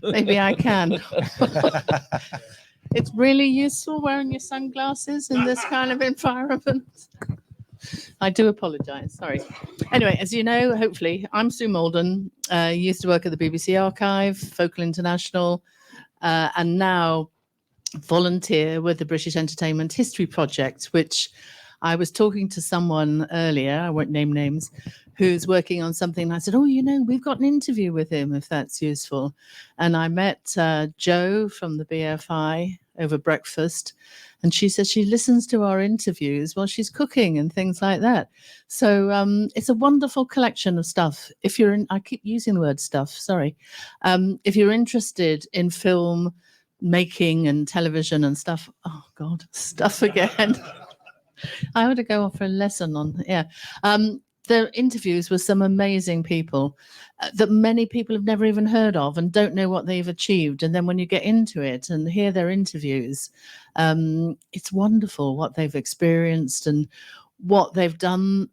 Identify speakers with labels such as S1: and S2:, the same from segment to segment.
S1: Maybe I can. It's really useful wearing your sunglasses in this kind of environment. I do apologise. Sorry. Anyway, as you know, hopefully, I'm Sue Malden. Used to work at the BBC Archive, Focal International, and now volunteer with the British Entertainment History Project, which I was talking to someone earlier, I won't name names, who's working on something. And I said, oh, we've got an interview with him, if that's useful. And I met Jo from the BFI over breakfast. And she said she listens to our interviews while she's cooking and things like that. So it's a wonderful collection of stuff. If you're I keep using the word stuff, sorry. If you're interested in film making and television and stuff, oh God, stuff again. I ought to go off for a lesson on, the interviews with some amazing people that many people have never even heard of and don't know what they've achieved. And then when you get into it and hear their interviews, it's wonderful what they've experienced and what they've done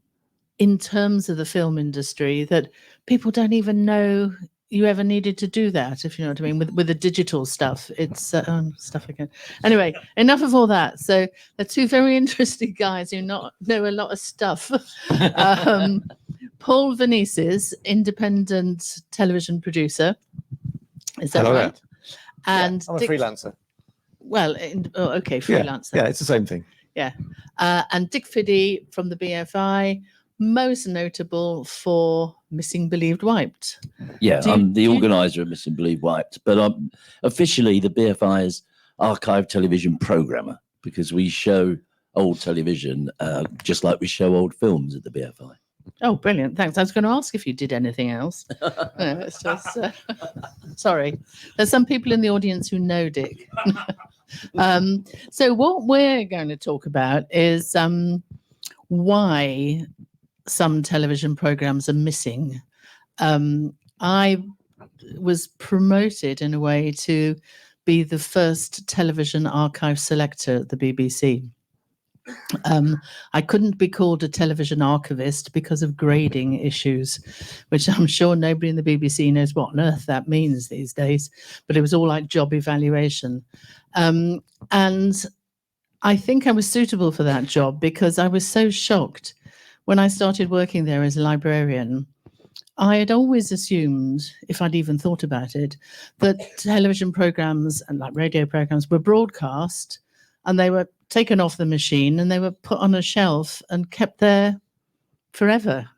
S1: in terms of the film industry that people don't even know you ever needed to do that, if you know what I mean, with the digital stuff. It's stuff again. Anyway, enough of all that. So they're two very interesting guys who know a lot of stuff. Paul Venices, independent television producer. Is that
S2: Hello
S1: right?
S2: there.
S1: And
S2: I'm a freelancer.
S1: Well, okay, freelancer.
S2: Yeah, it's the same thing.
S1: Yeah. And Dick Fiddy from the BFI, most notable for Missing Believed Wiped.
S3: Yeah, I'm the organizer of Missing Believed Wiped, but I'm officially the BFI's archive television programmer because we show old television just like we show old films at the BFI.
S1: Oh, brilliant. Thanks. I was going to ask if you did anything else. No, it's just, sorry. There's some people in the audience who know Dick. So what we're going to talk about is why some television programs are missing. I was promoted in a way to be the first television archive selector at the BBC. I couldn't be called a television archivist because of grading issues, which I'm sure nobody in the BBC knows what on earth that means these days, but it was all like job evaluation. And I think I was suitable for that job because I was so shocked when I started working there as a librarian. I had always assumed, if I'd even thought about it, that television programs and like radio programs were broadcast and they were taken off the machine and they were put on a shelf and kept there forever.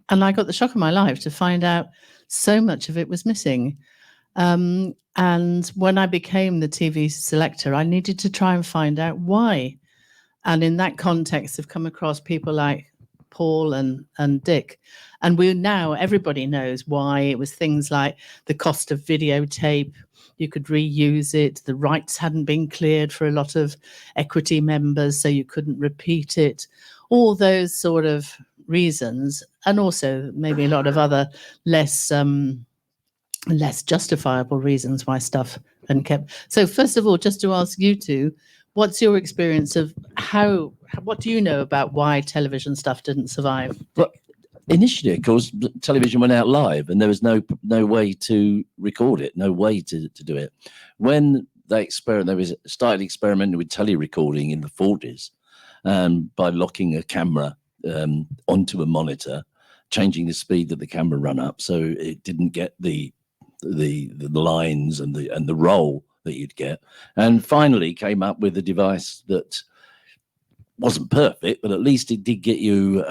S1: And I got the shock of my life to find out so much of it was missing. And when I became the TV selector, I needed to try and find out why. And in that context, I've come across people like Paul and Dick. And everybody knows why. It was things like the cost of videotape. You could reuse it. The rights hadn't been cleared for a lot of equity members, so you couldn't repeat it. All those sort of reasons, and also maybe a lot of other less justifiable reasons why stuff hadn't kept. So first of all, just to ask you two, what's your experience of what do you know about why television stuff didn't survive?
S3: Well, initially, of course, television went out live and there was no way to record it, no way to do it. When they started experimenting with tele-recording in the 40s by locking a camera onto a monitor, changing the speed that the camera ran up so it didn't get the lines and the roll that you'd get, and finally came up with a device that wasn't perfect, but at least it did get you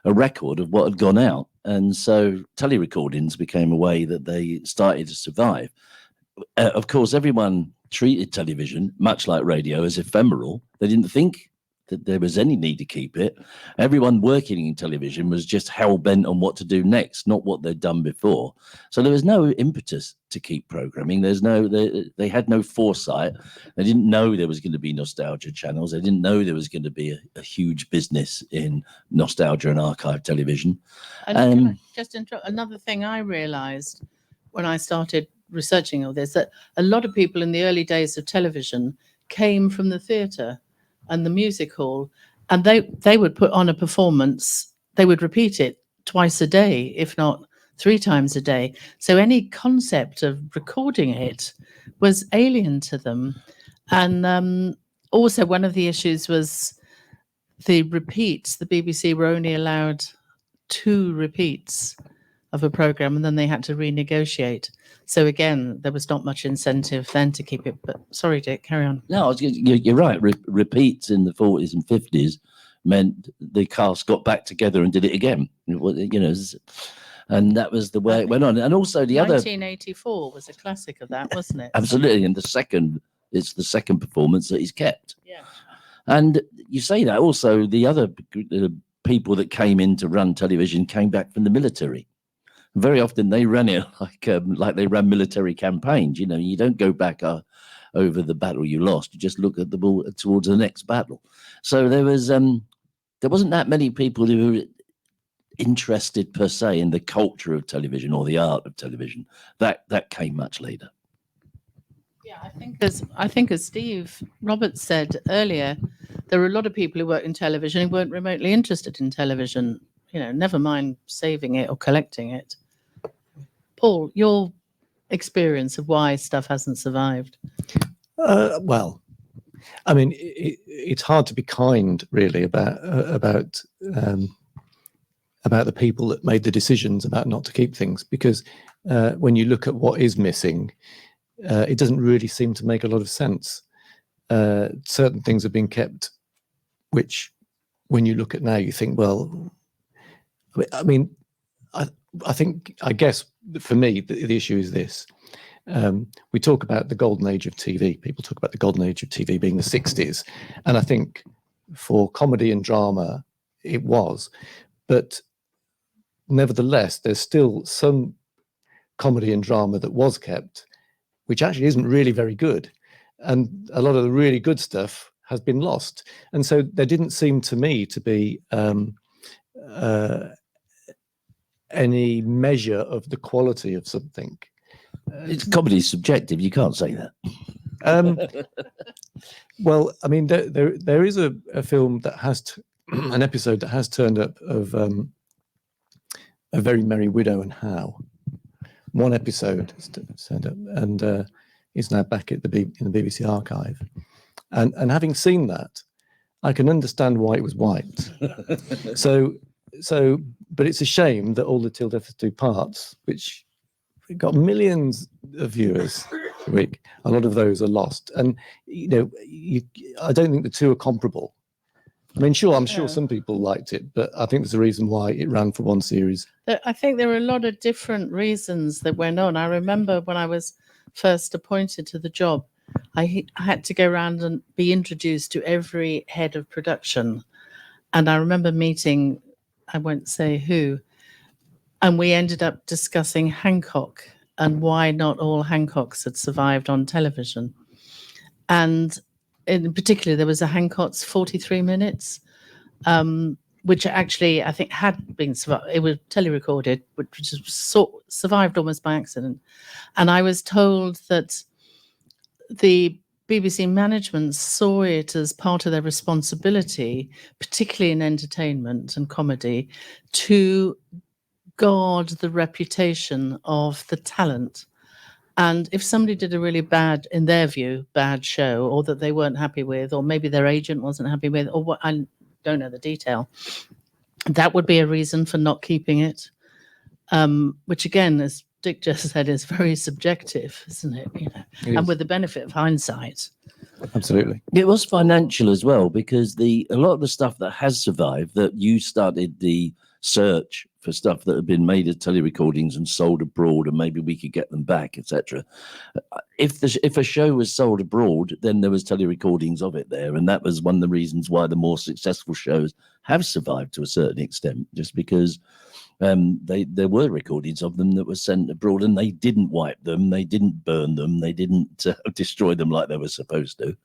S3: a record of what had gone out. And so tele-recordings became a way that they started to survive. Of course, everyone treated television, much like radio, as ephemeral. They didn't think that there was any need to keep it. Everyone working in television was just hell-bent on what to do next, not what they'd done before. So there was no impetus to keep programming. They had no foresight. They didn't know there was going to be nostalgia channels. They didn't know there was going to be a huge business in nostalgia and archive television.
S1: And can I just interrupt? Another thing I realized when I started researching all this, that a lot of people in the early days of television came from the theatre and the music hall, and they would put on a performance. They would repeat it twice a day, if not 3 times a day. So any concept of recording it was alien to them. And also one of the issues was the repeats. The BBC were only allowed 2 repeats of a program, and then they had to renegotiate. So again, there was not much incentive then to keep it. But sorry, Dick, carry on.
S3: No, you're right. Repeats in the 40s and 50s meant the cast got back together and did it again. And that was the way it went on. And also the other
S1: 1984 was a classic of that, wasn't it?
S3: absolutely. And it's the second performance that he's kept.
S1: Yeah.
S3: And you say that also the other people that came in to run television came back from the military. Very often they ran it like they ran military campaigns. You don't go back over the battle you lost. You just look at the ball towards the next battle. So there wasn't that many people who were interested per se in the culture of television or the art of television. That came much later.
S1: Yeah, I think as Steve Roberts said earlier, there were a lot of people who worked in television who weren't remotely interested in television. Never mind saving it or collecting it. Paul, your experience of why stuff hasn't survived?
S2: Well, I mean, it's hard to be kind, really, about the people that made the decisions about not to keep things, because when you look at what is missing, it doesn't really seem to make a lot of sense. Certain things have been kept, which, when you look at now, you think, well, I mean, I guess for me, the issue is this. We talk about the golden age of TV. People talk about the golden age of TV being the 60s. And I think for comedy and drama, it was. But nevertheless, there's still some comedy and drama that was kept, which actually isn't really very good. And a lot of the really good stuff has been lost. And so there didn't seem to me to be any measure of the quality of something.
S3: Comedy is subjective. You can't say that.
S2: Well, I mean, there is a film that has an episode that has turned up of A Very Merry Widow and How. One episode has turned up and is now back at in the BBC archive. And having seen that, I can understand why it was wiped. But it's a shame that all the Till Death Us Do parts, which got millions of viewers a week, a lot of those are lost. And I don't think the two are comparable. I mean, sure, I'm sure some people liked it, but I think there's a reason why it ran for one series.
S1: I think there were a lot of different reasons that went on. I remember when I was first appointed to the job, I had to go around and be introduced to every head of production. And I remember meeting, I won't say who, and we ended up discussing Hancock and why not all Hancocks had survived on television. And in particular, there was a Hancock's 43 Minutes, which actually I think had been it was telerecorded, which survived almost by accident. And I was told that the BBC management saw it as part of their responsibility, particularly in entertainment and comedy, to guard the reputation of the talent. And if somebody did a really bad, in their view, bad show, or that they weren't happy with, or maybe their agent wasn't happy with, or what, I don't know the detail, that would be a reason for not keeping it, which again, as Dick just said, is very subjective, isn't it? And with the benefit of hindsight.
S2: Absolutely.
S3: It was financial as well, because a lot of the stuff that has survived, that you started the search for stuff that had been made as telerecordings and sold abroad, and maybe we could get them back, etc. If a show was sold abroad, then there was telerecordings of it there, and that was one of the reasons why the more successful shows have survived to a certain extent, just because there were recordings of them that were sent abroad, and they didn't wipe them, they didn't burn them, they didn't destroy them like they were supposed to,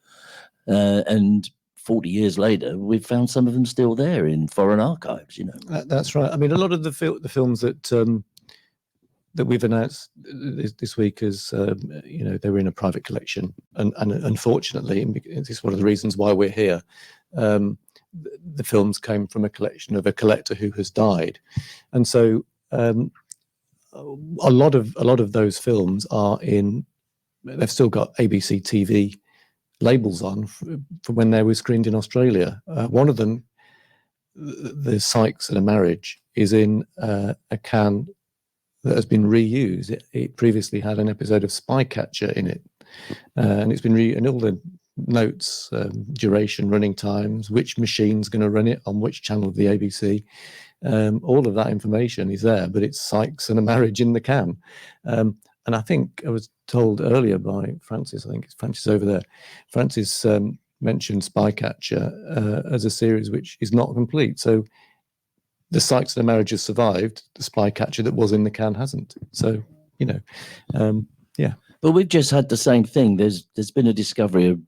S3: and 40 years later, we've found some of them still there in foreign archives.
S2: That's right. I mean, a lot of the films that we've announced this week is, they were in a private collection, and unfortunately, and this is one of the reasons why we're here. The films came from a collection of a collector who has died, and so a lot of those films are in. They've still got ABC TV labels on from when they were screened in Australia. One of them, the Sykes and a Marriage, is in a can that has been reused. It previously had an episode of Spycatcher in it, and it's been and all the notes, duration, running times, which machine's going to run it on which channel of the ABC. All of that information is there, but it's Sykes and a Marriage in the can. And I think I was told earlier by Francis, I think it's Francis over there, Francis mentioned Spycatcher as a series which is not complete. So the Sykes and a Marriage has survived, the Spycatcher that was in the can hasn't. So, yeah.
S3: But we've just had the same thing. There's been a discovery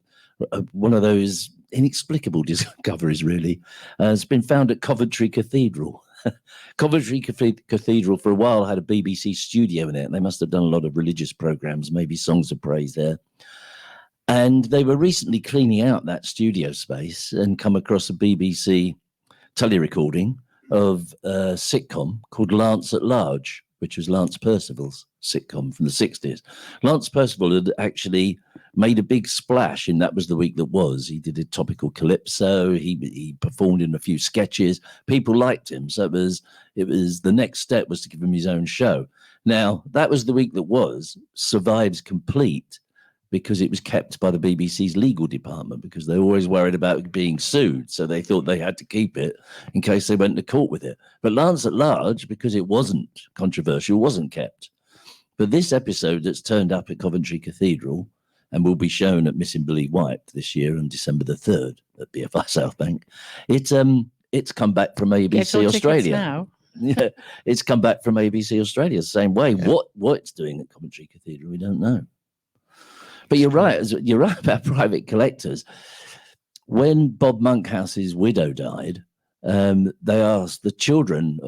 S3: of one of those inexplicable discoveries, really. It's been found at Coventry Cathedral. Coventry Cathedral for a while had a BBC studio in it. They must have done a lot of religious programs, maybe songs of praise there. And they were recently cleaning out that studio space and come across a BBC telerecording of a sitcom called Lance at Large, which was Lance Percival's sitcom from the 60s. Lance Percival had actually made a big splash in That Was the Week That Was. He did a topical calypso. He performed in a few sketches. People liked him. So it was the next step was to give him his own show. Now, That Was the Week That Was survives complete because it was kept by the BBC's legal department, because they were always worried about being sued. So they thought they had to keep it in case they went to court with it. But Lance at Large, because it wasn't controversial, wasn't kept. But this episode that's turned up at Coventry Cathedral and will be shown at Missing Billy White this year on December the 3rd at BFI South Bank, it's come back from ABC Australia.
S1: Now.
S3: Yeah, it's come back from ABC Australia the same way. Yeah. What it's doing at Coventry Cathedral, we don't know. But you're right. You're right about private collectors. When Bob Monkhouse's widow died, they asked the children,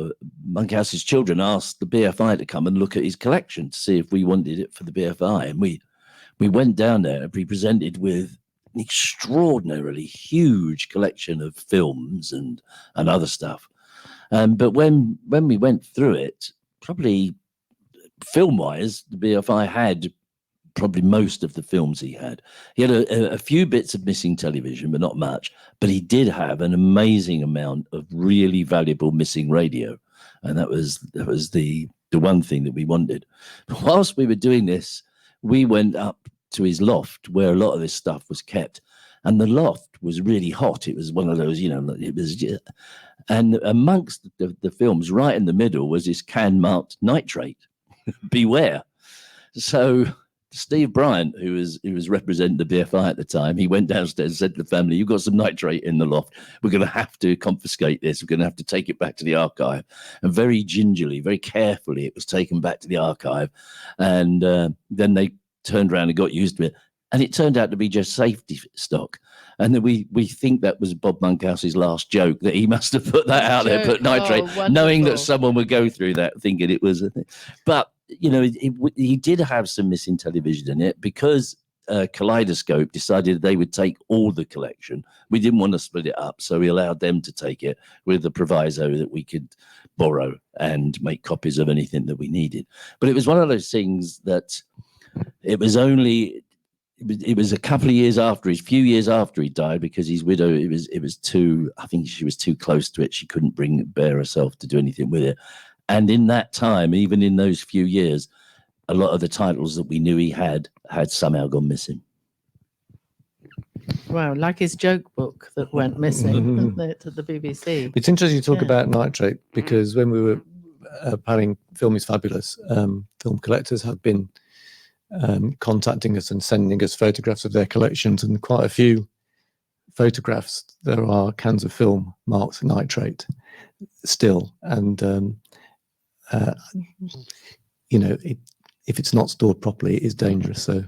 S3: Monkhouse's children asked the BFI to come and look at his collection to see if we wanted it for the BFI. And we went down there and we presented with an extraordinarily huge collection of films and other stuff. But when we went through it, probably film-wise, the BFI had probably most of the films he had. He had a few bits of missing television, but not much. But he did have an amazing amount of really valuable missing radio. And that was the one thing that we wanted. But whilst we were doing this, we went up to his loft where a lot of this stuff was kept. And the loft was really hot. It was one of those, it was... And amongst the films, right in the middle, was this can marked nitrate. Beware. So Steve Bryant, who was representing the BFI at the time, he went downstairs and said to the family, "You've got some nitrate in the loft. We're going to have to confiscate this. We're going to have to take it back to the archive." And very gingerly, very carefully, it was taken back to the archive. And then they turned around and got used to it. And it turned out to be just safety stock. And then we think that was Bob Monkhouse's last joke, that he must have put that out there, put nitrate, knowing that someone would go through that, thinking it was a thing. But, he did have some missing television in it because Kaleidoscope decided they would take all the collection. We didn't want to split it up, so we allowed them to take it with the proviso that we could borrow and make copies of anything that we needed. But it was one of those things that it was a couple of years after, a few years after he died, because his widow, it was too, I think she was too close to it. She couldn't bear herself to do anything with it. And in that time, even in those few years, a lot of the titles that we knew he had somehow gone missing.
S1: Wow, like his joke book that went missing at the BBC.
S2: It's interesting you talk about nitrate, because when we were planning Film is Fabulous, film collectors have been contacting us and sending us photographs of their collections, and quite a few photographs there are cans of film marked nitrate still. And if it's not stored properly, it is dangerous. So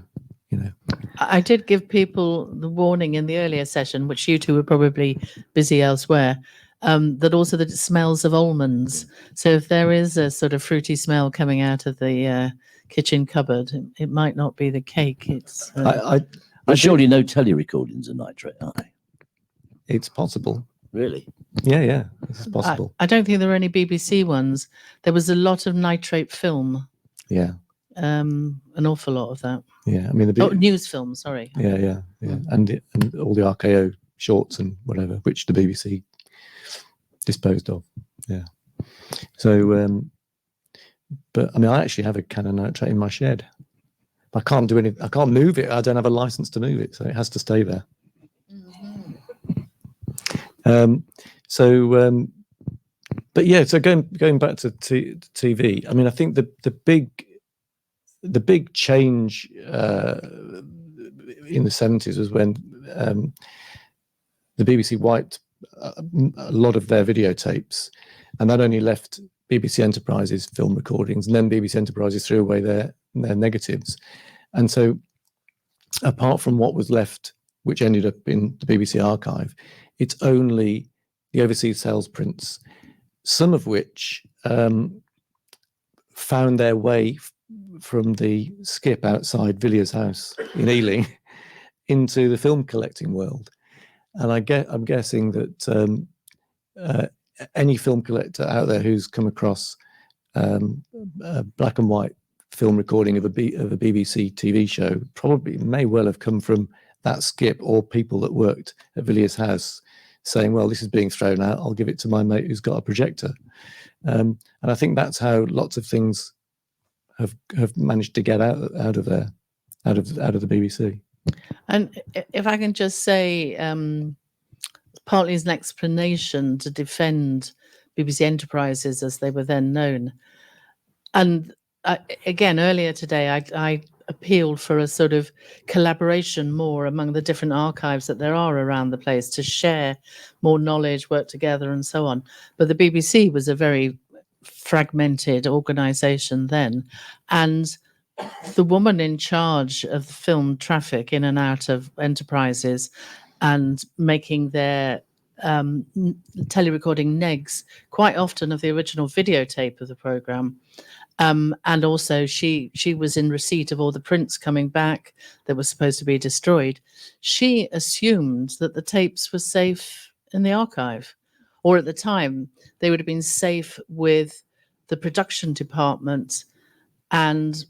S1: I did give people the warning in the earlier session, which you two were probably busy elsewhere, that also that it smells of almonds. So if there is a sort of fruity smell coming out of the kitchen cupboard, it might not be the cake. It's
S3: I surely no telerecordings are nitrate, are they?
S2: It's possible.
S3: Really?
S2: Yeah, this is possible.
S1: I don't think there were any BBC ones. There was a lot of nitrate film,
S2: Yeah,
S1: an awful lot of that.
S2: yeah. I mean,
S1: Oh, news film, sorry.
S2: yeah, and all the RKO shorts and whatever, which the BBC disposed of. Yeah. So, but I mean, I actually have a Canon nitrate in my shed. I can't do anything. I can't move it. I don't have a license to move it, so it has to stay there. But yeah, so going back to TV, I mean, I think the big change in the 70s was when the BBC wiped a lot of their videotapes, and that only left BBC Enterprises film recordings, and then BBC Enterprises threw away their negatives. And so apart from what was left, which ended up in the BBC archive, it's only the overseas sales prints, some of which found their way from the skip outside Villiers House in Ealing into the film collecting world. And I'm guessing that any film collector out there who's come across a black and white film recording of a BBC TV show probably may well have come from that skip, or people that worked at Villiers House saying, well, this is being thrown out, I'll give it to my mate who's got a projector. And I think that's how lots of things have managed to get out of there, out of the BBC.
S1: And if I can just say, partly as an explanation to defend BBC Enterprises as they were then known. And again, earlier today, I appealed for a sort of collaboration more among the different archives that there are around the place to share more knowledge, work together and so on. But the BBC was a very fragmented organisation then. And the woman in charge of the film traffic in and out of Enterprises and making their telerecording negs quite often of the original videotape of the programme. And also she was in receipt of all the prints coming back that were supposed to be destroyed. She assumed that the tapes were safe in the archive, or at the time they would have been safe with the production department and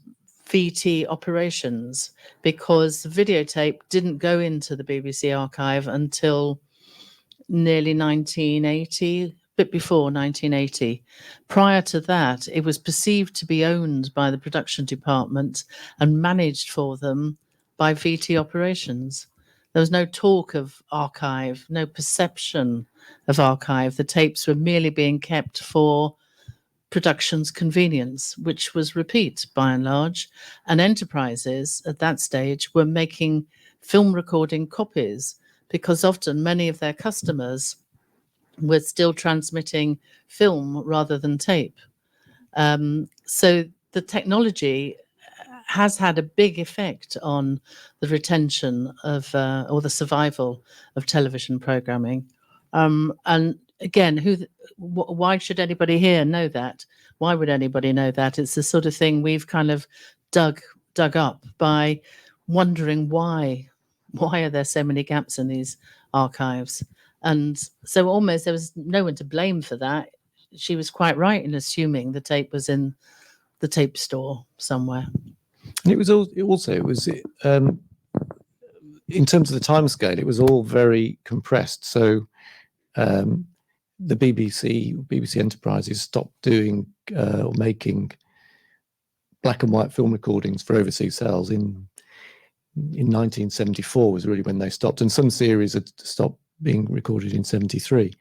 S1: VT operations, because the videotape didn't go into the BBC archive until nearly 1980, bit before 1980. Prior to that, it was perceived to be owned by the production department and managed for them by VT operations. There was no talk of archive, no perception of archive. The tapes were merely being kept for production's convenience, which was repeat by and large. And Enterprises at that stage were making film recording copies, because often many of their customers were still transmitting film rather than tape. So the technology has had a big effect on the retention of or the survival of television programming. And again, why should anybody here know that? Why would anybody know that? It's the sort of thing we've kind of dug up by wondering why are there so many gaps in these archives? And so almost there was no one to blame for that. She was quite right in assuming the tape was in the tape store somewhere.
S2: And it was in terms of the timescale, it was all very compressed. So the BBC Enterprises stopped doing or making black and white film recordings for overseas sales in 1974 was really when they stopped, and some series had stopped being recorded in 73.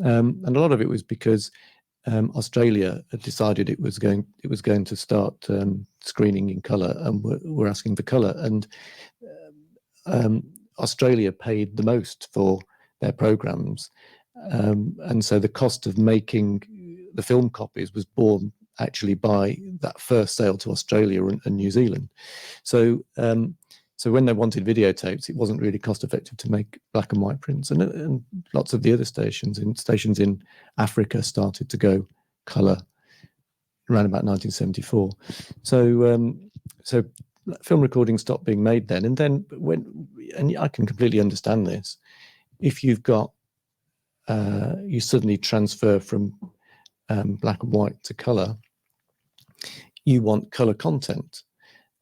S2: And a lot of it was because Australia had decided it was going to start screening in colour, and were asking for colour. And Australia paid the most for their programmes, and so the cost of making the film copies was borne actually by that first sale to Australia and New Zealand. So when they wanted videotapes, it wasn't really cost effective to make black and white prints, and lots of the other stations in Africa started to go colour around about 1974. So film recordings stopped being made then, and I can completely understand this. If you've got you suddenly transfer from black and white to colour, you want colour content.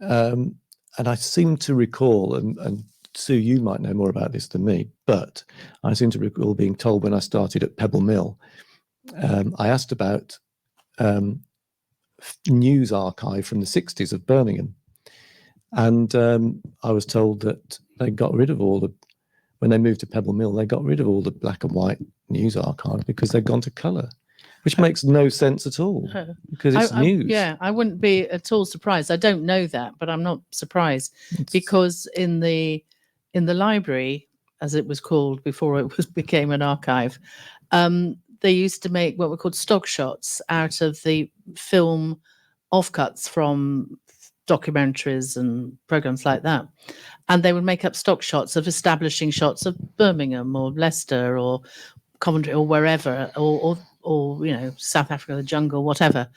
S2: And I seem to recall, and Sue, you might know more about this than me, but I seem to recall being told when I started at Pebble Mill, I asked about news archive from the 60s of Birmingham. And I was told that they got rid of when they moved to Pebble Mill, they got rid of all the black and white news archive because they'd gone to colour, which makes no sense at all because it's news.
S1: Yeah, I wouldn't be at all surprised. I don't know that, but I'm not surprised because in the library, as it was called before it became an archive, they used to make what were called stock shots out of the film offcuts from documentaries and programs like that. And they would make up stock shots of establishing shots of Birmingham or Leicester or Coventry or wherever, or South Africa, the jungle, whatever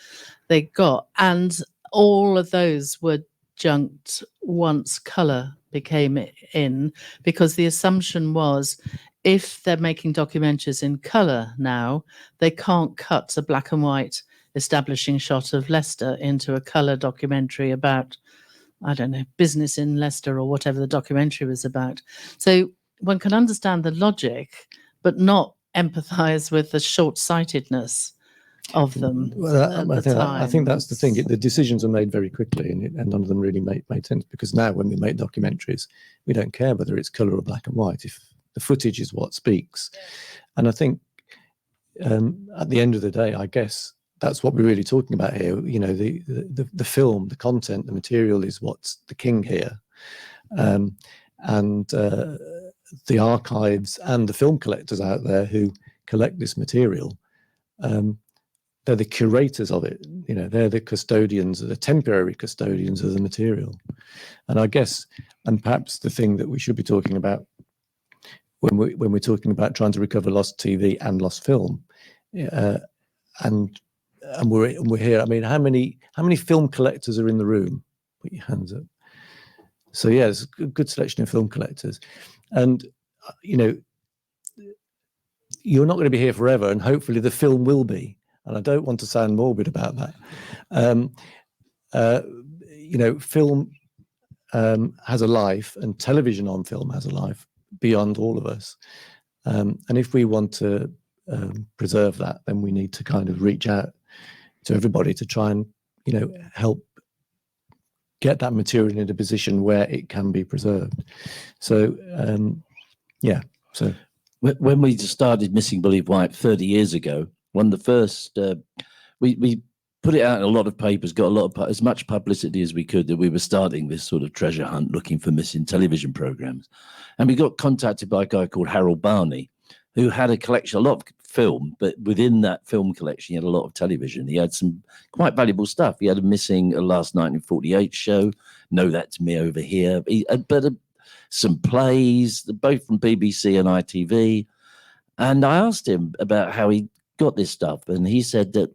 S1: they got. And all of those were junked once colour became in, because the assumption was if they're making documentaries in colour now, they can't cut a black and white establishing shot of Leicester into a colour documentary about, I don't know, business in Leicester or whatever the documentary was about. So one can understand the logic, but not empathise with the short-sightedness of them.
S2: Well, I think that's the thing. The decisions are made very quickly, and none of them really made sense, because now when we make documentaries, we don't care whether it's colour or black and white. If the footage is what speaks. And I think at the end of the day, I guess that's what we're really talking about here. You know, the film, the content, the material is what's the king here. And the archives and the film collectors out there who collect this material, they're the curators of it. You know, they're the custodians, the temporary custodians of the material. And I guess, and perhaps the thing that we should be talking about when we're talking about trying to recover lost TV and lost film, and we're here. I mean, how many film collectors are in the room? Put your hands up. So yeah, there's a good selection of film collectors, and you know, you're not going to be here forever, and hopefully the film will be. And I don't want to sound morbid about that. You know, film has a life, and television on film has a life beyond all of us. And if we want to preserve that, then we need to kind of reach out to everybody to try and, you know, help get that material in a position where it can be preserved. So, yeah. So
S3: when we started Missing Believe White 30 years ago, one of the first, we put it out in a lot of papers, got a lot of as much publicity as we could, that we were starting this sort of treasure hunt looking for missing television programs. And we got contacted by a guy called Harold Barney, who had a collection, a lot of film, but within that film collection, he had a lot of television. He had some quite valuable stuff. He had a missing Last Night in 48 show, Know That's Me Over Here, some plays, both from BBC and ITV. And I asked him about how he got this stuff, and he said that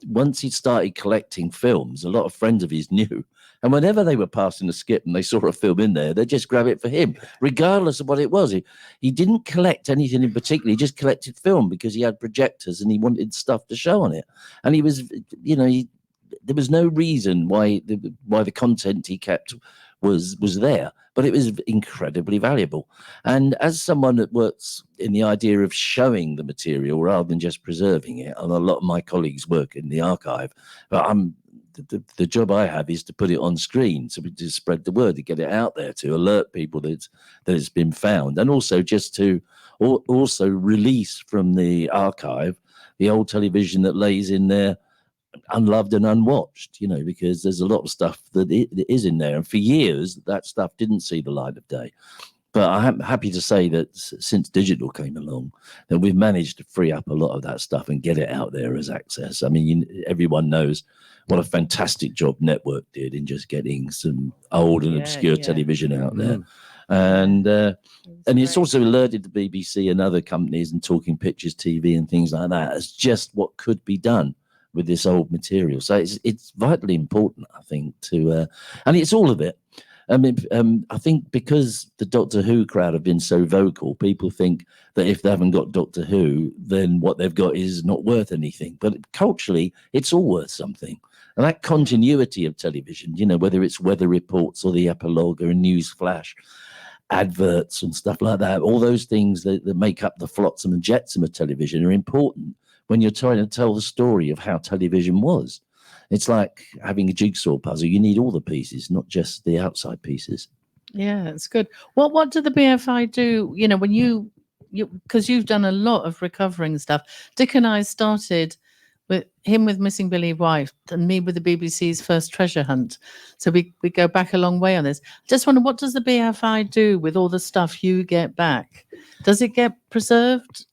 S3: once he started collecting films, a lot of friends of his knew, and whenever they were passing the skip and they saw a film in there, they'd just grab it for him, regardless of what it was. He didn't collect anything in particular. He just collected film because he had projectors and he wanted stuff to show on it. And he was, you know, there was no reason why the content he kept was there, but it was incredibly valuable. And as someone that works in the idea of showing the material rather than just preserving it, and a lot of my colleagues work in the archive, but the job I have is to put it on screen, so we just spread the word, to get it out there, to alert people that it's been found, and also just to also release from the archive the old television that lays in there unloved and unwatched, you know, because there's a lot of stuff that is in there, and for years that stuff didn't see the light of day. But I'm happy to say that since digital came along, that we've managed to free up a lot of that stuff and get it out there as access. I mean, everyone knows what a fantastic job Network did in just getting some old and obscure television out there. And it's also alerted the BBC and other companies and Talking Pictures TV and things like that as just what could be done with this old material. So it's vitally important, I think, to and it's all of it. I mean, I think because the Doctor Who crowd have been so vocal, people think that if they haven't got Doctor Who, then what they've got is not worth anything. But culturally, it's all worth something. And that continuity of television, you know, whether it's weather reports or the epilogue or a news flash, adverts and stuff like that, all those things that make up the flotsam and jetsam of television are important when you're trying to tell the story of how television was. It's like having a jigsaw puzzle. You need all the pieces, not just the outside pieces.
S1: Yeah, it's good. What do the BFI do? You know, when you because you've done a lot of recovering stuff. Dick and I started with him with Missing Billy White and me with the BBC's first treasure hunt. So we go back a long way on this. Just wonder, what does the BFI do with all the stuff you get back? Does it get preserved?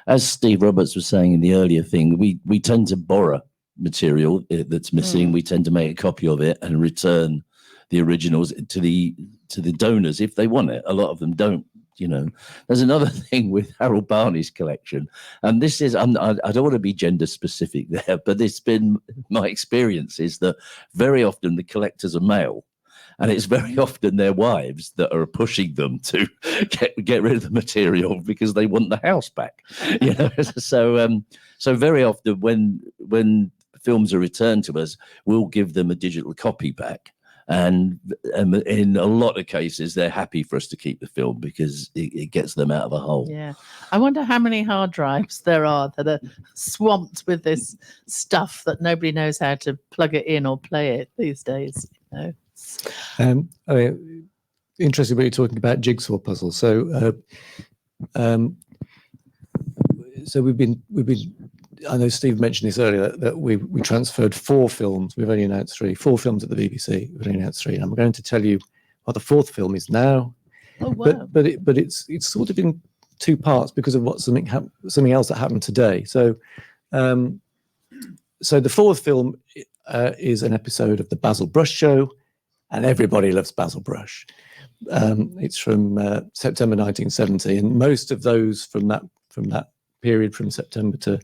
S3: As Steve Roberts was saying in the earlier thing, we tend to borrow material that's missing. We tend to make a copy of it and return the originals to the donors if they want it. A lot of them don't. You know, there's another thing with Harold Barney's collection, and this is I don't want to be gender specific there, but it's been my experience is that very often the collectors are male. And it's very often their wives that are pushing them to get rid of the material because they want the house back. You know, so very often when films are returned to us, we'll give them a digital copy back, and in a lot of cases, they're happy for us to keep the film because it gets them out of a hole.
S1: Yeah, I wonder how many hard drives there are that are swamped with this stuff that nobody knows how to plug it in or play it these days. You know.
S2: I mean, interesting what you're talking about jigsaw puzzles. So we've been. I know Steve mentioned this earlier that we transferred 4 films. We've only announced 3. 4 films at the BBC. We've only announced 3, and I'm going to tell you what the 4th film is now.
S1: Oh wow!
S2: But it's sort of in 2 parts because of what something else that happened today. So the 4th film is an episode of the Basil Brush Show. And everybody loves Basil Brush. It's from September 1970, and most of those from that period, from September to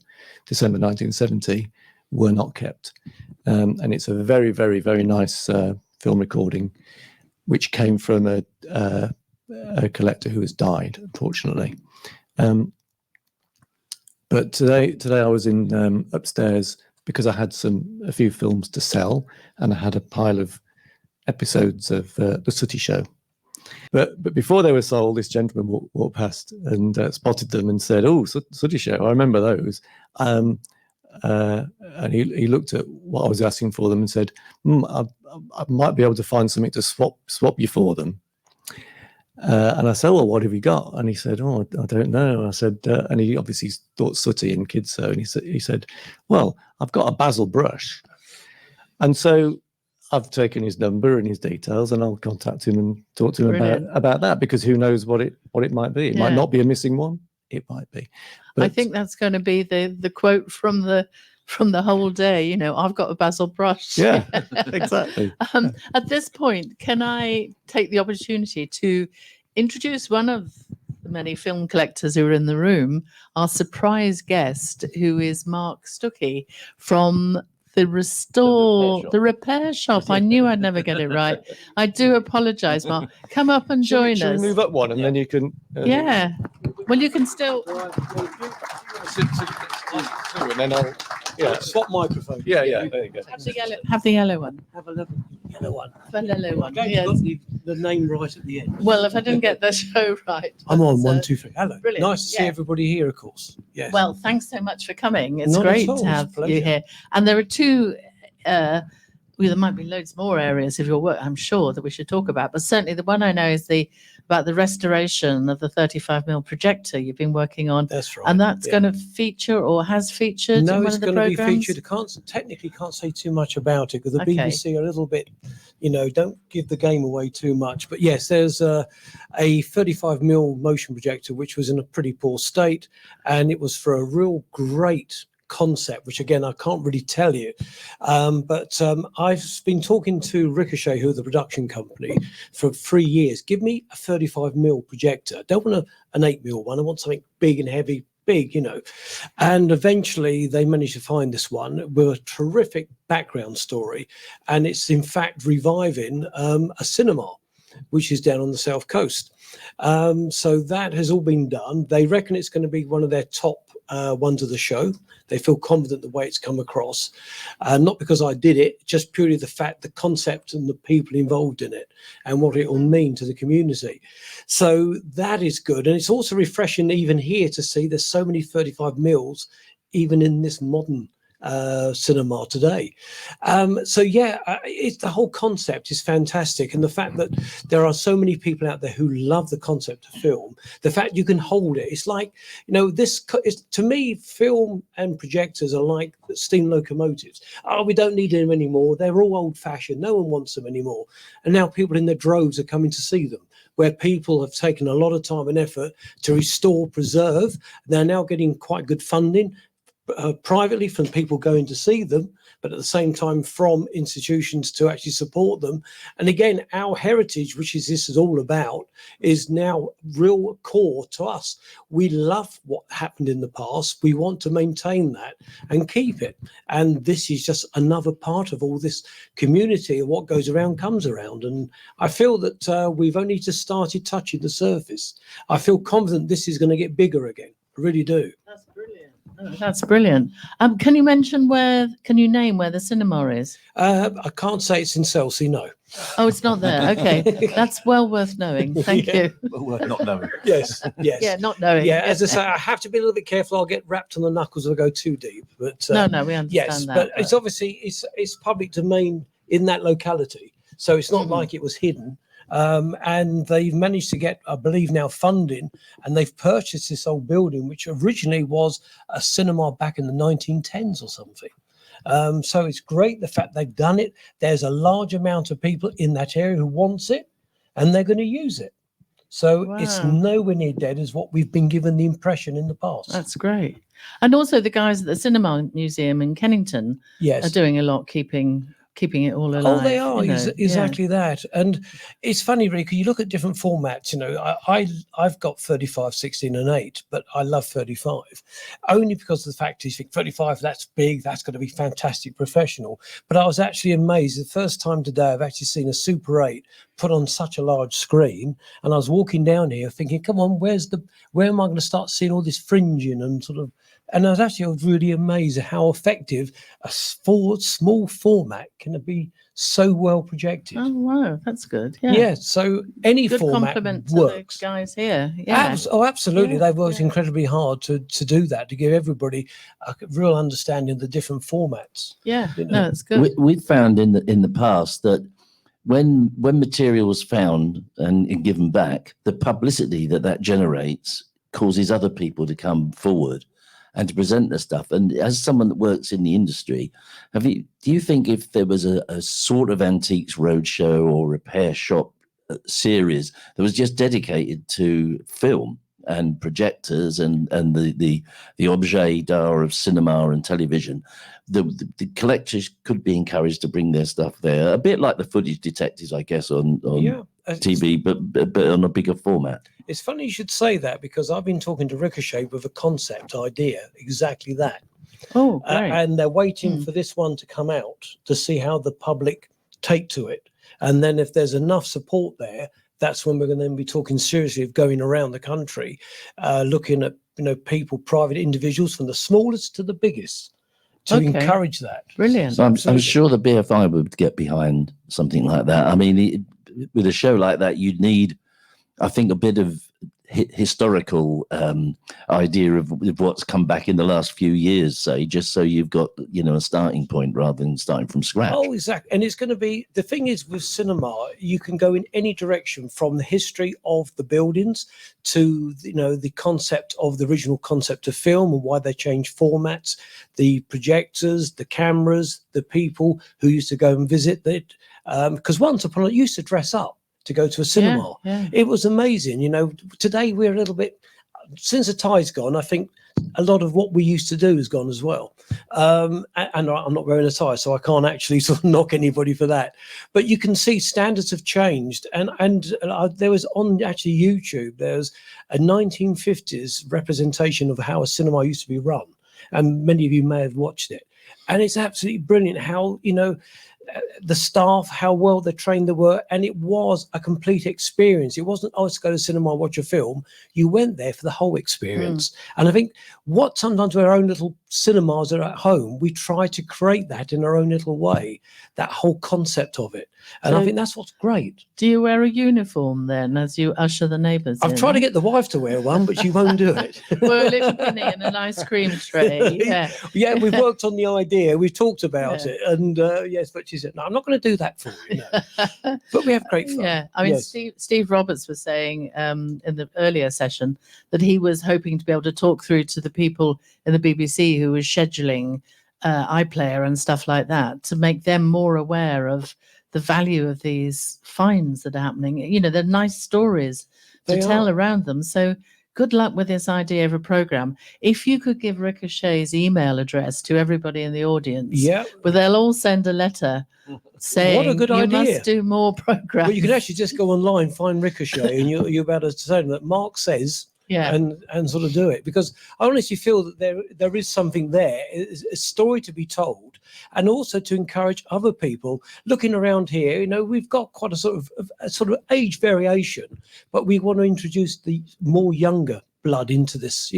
S2: December 1970, were not kept. And it's a very, very, very nice film recording, which came from a collector who has died, unfortunately. But today I was in upstairs because I had a few films to sell, and I had a pile of episodes of the Sooty Show. But before they were sold, this gentleman walked past and spotted them and said, "Oh, Sooty Show, I remember those." And he looked at what I was asking for them and said, I might be able to find something to swap you for them. And I said, "Well, what have you got?" And he said, "Oh, I don't know." I said, and he obviously thought Sooty and Kids Show, and he said, "Well, I've got a Basil Brush." And so I've taken his number and his details, and I'll contact him and talk to him about that, because who knows what it might be. It might not be a missing one. It might be. But I
S1: think that's going to be the quote from the whole day. You know, I've got a Basil Brush.
S2: Yeah, exactly.
S1: At this point, can I take the opportunity to introduce one of the many film collectors who are in the room, our surprise guest, who is Mark Stuckey from the repair shop. I knew I'd never get it right. I do apologize, Mark. Come up and join us.
S2: Should we move up one and then you can...
S1: yeah. Well, you can still...
S2: And then I'll...
S4: Yeah, swap microphone.
S2: Yeah, there you go.
S1: Have the yellow one.
S4: Have a yellow one.
S1: The yellow one.
S4: Okay,
S1: Yes.
S4: got the name right at the end.
S1: Well, if I didn't get the show right.
S4: I'm on
S1: but,
S4: 1, 2, 3. Hello.
S1: brilliant.
S4: Nice to see everybody here, of course. Yes.
S1: Well, thanks so much for coming. It's
S4: Not at
S1: great
S4: all,
S1: to
S4: it's a
S1: have
S4: pleasure.
S1: you here. And there are 2, well, there might be loads more areas of your work, I'm sure, that we should talk about. But certainly the one I know is about the restoration of the 35mm projector you've been working on.
S4: That's right.
S1: And that's
S4: yeah.
S1: going to feature or has featured
S4: No,
S1: in one
S4: it's
S1: of the
S4: going to be
S1: programs?
S4: featured. Technically can't say too much about it because the
S1: Okay.
S4: BBC are a little bit, don't give the game away too much. But yes, there's a 35mm motion projector which was in a pretty poor state, and it was for a real great concept, which again I can't really tell you, but I've been talking to Ricochet, who are the production company, for 3 years. Give me a 35mm projector. I don't want an 8mm one. I want something big and heavy, big, and eventually they managed to find this one with a terrific background story, and it's in fact reviving a cinema which is down on the south coast. So that has all been done. They reckon it's going to be one of their top ones of the show. They feel confident the way it's come across, not because I did it, just purely the fact, the concept and the people involved in it and what it will mean to the community. So that is good. And it's also refreshing even here to see there's so many 35 mils even in this modern cinema today. It's the whole concept is fantastic, and the fact that there are so many people out there who love the concept of film, the fact you can hold it, it's like, this is, to me, film and projectors are like steam locomotives. Oh, we don't need them anymore, they're all old-fashioned, no one wants them anymore, and now people in their droves are coming to see them, where people have taken a lot of time and effort to restore, preserve. They're now getting quite good funding privately from people going to see them, but at the same time from institutions to actually support them. And again, our heritage, which this is all about, is now real core to us. We love what happened in the past. We want to maintain that and keep it. And this is just another part of all this community, and what goes around comes around. And I feel that we've only just started touching the surface. I feel confident this is going to get bigger again. I really do.
S1: That's brilliant. Oh, that's brilliant. Can you name where the cinema is?
S4: I can't say it's in Chelsea, no.
S1: Oh, it's not there. Okay. That's well worth knowing. Thank
S4: Yeah.
S1: you.
S3: Well, worth not knowing.
S4: Yes, yes.
S1: Yeah, not knowing.
S4: Yeah, as I say, I have to be a little bit careful. I'll get wrapped on the knuckles if I go too deep. But
S1: No, we understand
S4: yes,
S1: that.
S4: but it's obviously it's public domain in that locality, so it's not
S1: Mhm.
S4: like it was hidden. And they've managed to get, I believe now, funding, and they've purchased this old building, which originally was a cinema back in the 1910s or something. So it's great the fact they've done it. There's a large amount of people in that area who wants it, and they're going to use it. So it's
S1: Wow.
S4: nowhere near dead as what we've been given the impression in the past.
S1: That's great. And also the guys at the Cinema Museum in Kennington
S4: Yes.
S1: are doing a lot keeping it all alive.
S4: Oh, they are
S1: you know.
S4: exactly that. And it's funny, Rika, you look at different formats. I've got 35, 16 and 8, but I love 35 only because of the fact is 35, that's big, that's going to be fantastic professional. But I was actually amazed the first time today I've actually seen a Super 8 put on such a large screen, and I was walking down here thinking, come on, where am I going to start seeing all this fringing and sort of. And I was really amazed at how effective a small format can be so well projected.
S1: Oh wow, that's good. Yeah.
S4: Yeah, so any
S1: Good
S4: format
S1: compliment to
S4: works.
S1: the guys here. Yeah.
S4: Absolutely.
S1: Yeah,
S4: They've worked
S1: yeah.
S4: incredibly hard to do that, to give everybody a real understanding of the different formats.
S1: Yeah.
S4: you know.
S1: No, it's good.
S3: We've found in the past that when material was found and given back, the publicity that generates causes other people to come forward and to present the stuff. And as someone that works in the industry, do you think if there was a sort of antiques roadshow or repair shop series that was just dedicated to film and projectors and the objet d'art of cinema and television, the collectors could be encouraged to bring their stuff there, a bit like the footage detectives, I guess, on TV, but on a bigger format.
S4: It's funny you should say that, because I've been talking to Ricochet with a concept idea, exactly that.
S1: Oh, great.
S4: And they're waiting
S1: Mm.
S4: for this one to come out to see how the public take to it. And then if there's enough support there, that's when we're going to then be talking seriously of going around the country, looking at people, private individuals, from the smallest to the biggest, to
S1: Okay.
S4: encourage that.
S1: Brilliant.
S3: So I'm
S4: Absolutely.
S3: sure the BFI would get behind something like that. I mean, with a show like that, you'd need, I think, a bit of historical idea of what's come back in the last few years, say, just so you've got a starting point rather than starting from scratch.
S4: Oh, exactly. And it's going to be, the thing is with cinema, you can go in any direction, from the history of the buildings to the concept of the original concept of film and why they changed formats, the projectors, the cameras, the people who used to go and visit it. Because once upon a time, used to dress up to go to a cinema.
S1: Yeah.
S4: It was amazing. Today we're a little bit, since the tie's gone, I think a lot of what we used to do has gone as well. And I'm not wearing a tie, so I can't actually sort of knock anybody for that. But you can see standards have changed. And there was on actually YouTube, there's a 1950s representation of how a cinema used to be run. And many of you may have watched it. And it's absolutely brilliant how, the staff, how well they trained they were, and it was a complete experience. It wasn't, let's go to cinema, watch a film. You went there for the whole experience. And I think what sometimes with our own little cinemas are at home, we try to create that in our own little way, that whole concept of it. And I
S1: So-
S4: think that's what's great.
S1: Do you wear a uniform then as you usher the neighbours
S4: I've
S1: in?
S4: tried to get the wife to wear one, but she won't do it.
S1: Well, a little penny and an ice cream tray. Yeah.
S4: Yeah, we've worked on the idea. We've talked about
S1: Yeah.
S4: it. And yes, but she said, no, I'm not going to do that for you. No. But we have great fun.
S1: Yeah, I mean,
S4: Yes.
S1: Steve Roberts was saying in the earlier session that he was hoping to be able to talk through to the people in the BBC who was scheduling iPlayer and stuff like that to make them more aware of the value of these finds that are happening. They're nice stories to
S4: They
S1: tell
S4: are.
S1: around them. So good luck with this idea of a program. If you could give Ricochet's email address to everybody in the audience,
S4: Yeah.
S1: well, they'll all send a letter saying
S4: good
S1: you
S4: idea.
S1: must do more programs.
S4: Well, you can actually just go online, find Ricochet, and you're about to say that Mark says,
S1: yeah.
S4: and sort of do it. Because I honestly feel that there is something there, a story to be told, and also to encourage other people looking around here. We've got quite a sort of age variation, but we want to introduce the more younger blood into this.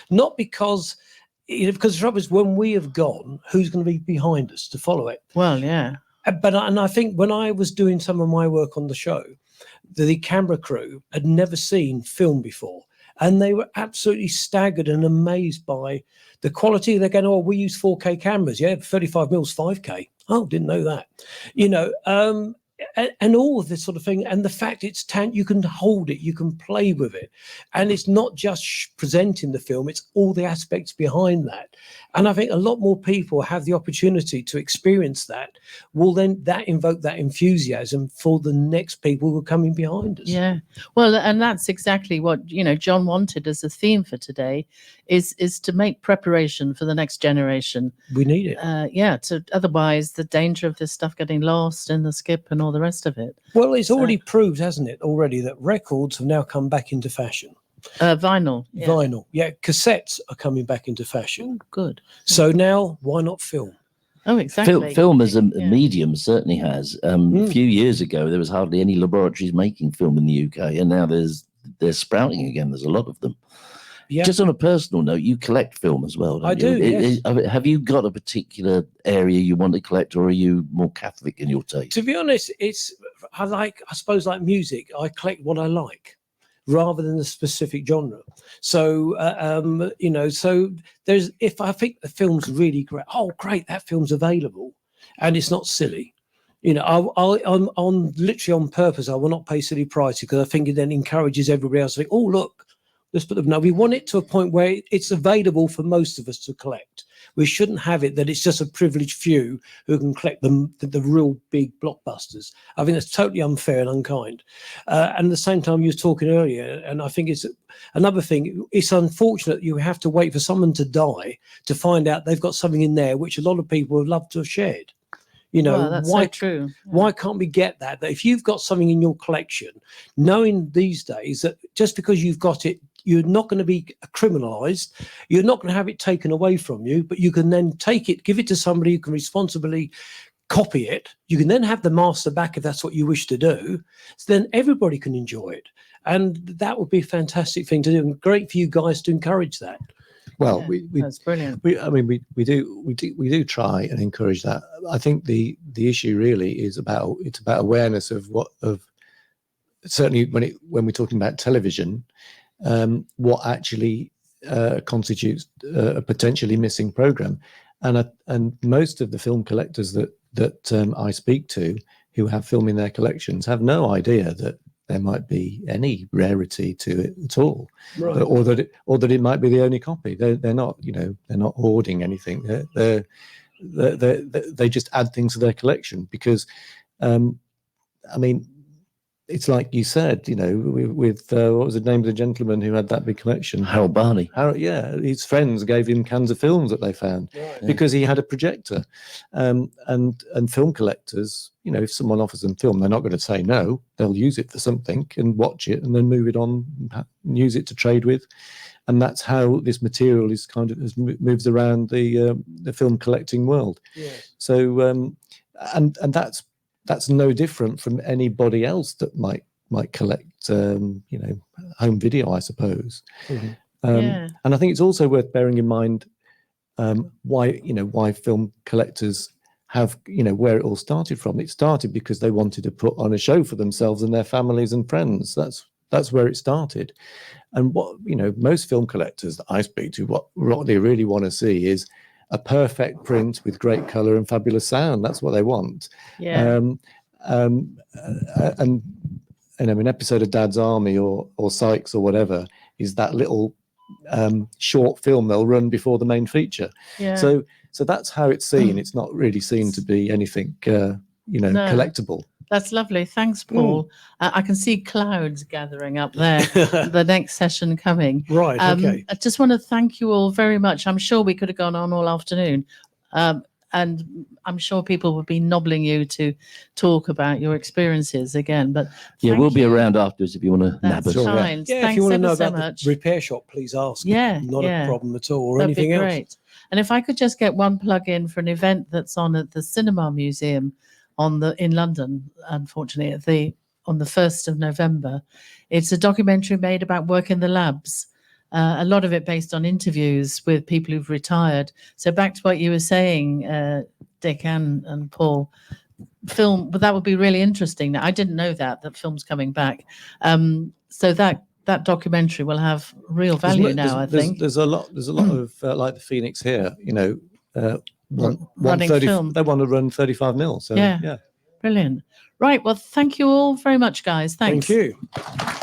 S4: Not because. Because the trouble is, when we have gone, who's going to be behind us to follow it?
S1: Well, yeah.
S4: But I think when I was doing some of my work on the show, the camera crew had never seen film before, and they were absolutely staggered and amazed by the quality. They're going, "Oh, we use 4K cameras, yeah, 35mm 5K. Oh, didn't know that." And all of this sort of thing, and the fact it's you can hold it, you can play with it, and it's not just presenting the film, it's all the aspects behind that. And I think a lot more people have the opportunity to experience that. Will then that invoke that enthusiasm for the next people who are coming behind us?
S1: Yeah. Well, and that's exactly what, John wanted as a theme for today is to make preparation for the next generation.
S4: We need it.
S1: Otherwise the danger of this stuff getting lost in the skip and all the rest of it.
S4: Well, it's already proved, hasn't it, already that records have now come back into fashion.
S1: Vinyl. Yeah.
S4: Vinyl, cassettes are coming back into fashion.
S1: Oh, good.
S4: So now, why not film?
S1: Oh, exactly.
S3: Film as a
S1: Yeah.
S3: medium certainly has. A few years ago, there was hardly any laboratories making film in the UK, and now they're sprouting again. There's a lot of them.
S4: Yeah.
S3: Just on a personal note, you collect film as well, don't
S4: I
S3: you?
S4: do, yes.
S3: Have you got a particular area you want to collect, or are you more Catholic in your taste?
S4: To be honest, I suppose like music, I collect what I like rather than a specific genre. So, so if I think the film's really great, oh, great, that film's available and it's not silly. I'm literally on purpose. I will not pay silly prices because I think it then encourages everybody else to think, oh, look, let's put them. No, we want it to a point where it's available for most of us to collect. We shouldn't have it that it's just a privileged few who can collect the real big blockbusters. I think that's totally unfair and unkind. And at the same time, you were talking earlier, and I think it's another thing. It's unfortunate you have to wait for someone to die to find out they've got something in there which a lot of people would love to have shared.
S1: Well, that's so true.
S4: Why can't we get that? That if you've got something in your collection, knowing these days that just because you've got it, you're not going to be criminalized. You're not going to have it taken away from you, but you can then take it, give it to somebody who can responsibly copy it. You can then have the master back if that's what you wish to do. So then everybody can enjoy it. And that would be a fantastic thing to do. And great for you guys to encourage that.
S2: Well,
S1: Yeah, that's brilliant.
S2: we do try and encourage that. I think the issue really is about awareness of certainly when we're talking about television, what actually constitutes a potentially missing program, and most of the film collectors that I speak to who have film in their collections have no idea that there might be any rarity to it at all,
S4: Right.
S2: or that it might be the only copy. They're not hoarding anything. They just add things to their collection because, it's like you said, you know, with what was the name of the gentleman who had that big collection?
S3: Harold Barney.
S2: Yeah, his friends gave him cans of films that they found
S4: Right.
S2: because he had a projector. And film collectors, you know, if someone offers them film, they're not going to say no. They'll use it for something and watch it and then move it on and use it to trade with. And that's how this material is kind of moves around the film collecting world.
S4: Yeah.
S2: So and that's no different from anybody else that might collect you know, home video, I suppose.
S4: Mhm.
S1: Yeah.
S2: And I think it's also worth bearing in mind why film collectors have, you know, where it all started from. It started because they wanted to put on a show for themselves and their families and friends. That's where it started. And what, you know, most film collectors that I speak to, what they really want to see is a perfect print with great color and fabulous sound. That's what they want.
S1: Yeah.
S2: And you know, an episode of Dad's Army or Sykes or whatever is that little short film they'll run before the main feature.
S1: Yeah.
S2: So that's how it's seen. It's not really seen to be anything you know,
S1: No.
S2: collectible.
S1: That's lovely. Thanks, Paul. I can see clouds gathering up there. The next session coming.
S4: Right. Okay.
S1: I just want to thank you all very much. I'm sure we could have gone on all afternoon. And I'm sure people would be nobbling you to talk about your experiences again. But
S3: Yeah,
S1: thank
S3: we'll be
S1: you.
S3: around afterwards if you want to nab
S1: That's
S3: us.
S2: Sure, yeah.
S1: kind.
S4: Yeah,
S1: Thanks
S4: if you want to
S1: ever
S4: know
S1: so
S4: about
S1: much.
S4: the repair shop, please ask.
S1: Yeah,
S4: Not
S1: yeah.
S4: a problem at all, or
S1: That'd be
S4: anything else.
S1: great. And if I could just get one plug in for an event that's on at the Cinema Museum in London, unfortunately, on the 1st of November. It's a documentary made about work in the labs. A lot of it based on interviews with people who've retired. So back to what you were saying, Dick and Paul, film, but that would be really interesting. I didn't know that film's coming back. So that documentary will have real value now, I think.
S2: There's a lot of like the Phoenix here, you know,
S1: Running film.
S2: They want to run 35 mil. So
S1: Yeah.
S2: yeah.
S1: Brilliant. Right. Well, thank you all very much, guys. Thanks.
S4: Thank you.